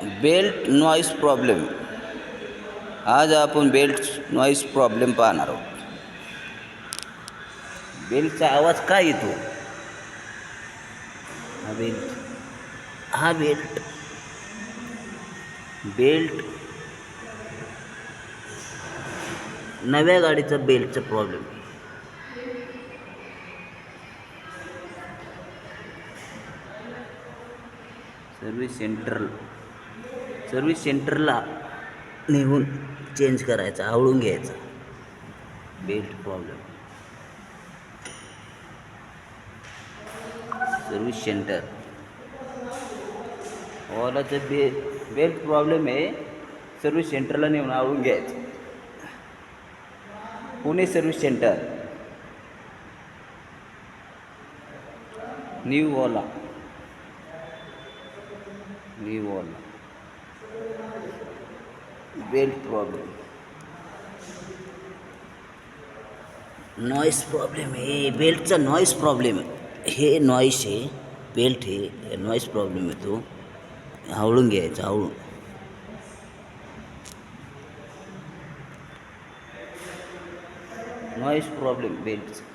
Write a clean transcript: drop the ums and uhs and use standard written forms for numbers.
Belt noise problem. आज आपण belt noise problem पाहणार आहोत. बेल्टचा आवाज का येतो? हा बेल्ट बेल्ट नव्या गाडीचा बेल्टचा प्रॉब्लेम. सर्व्हिस सेंटरला नेऊन चेंज करायचा, आवळून घ्यायचा. Belt problem service center. ओलाचं बेल्ट प्रॉब्लेम आहे. सर्व्हिस सेंटरला नेऊन आवळून घ्यायचं. Pune service center. New Ola belt problem. Noise problem आहे. बेल्टचा नॉईस प्रॉब्लेम आहे. हे नॉईस आहे. बेल्ट हे नॉईस प्रॉब्लेम येतो. आवळून घ्यायचं, आवळून. नॉईस प्रॉब्लेम बेल्टचा.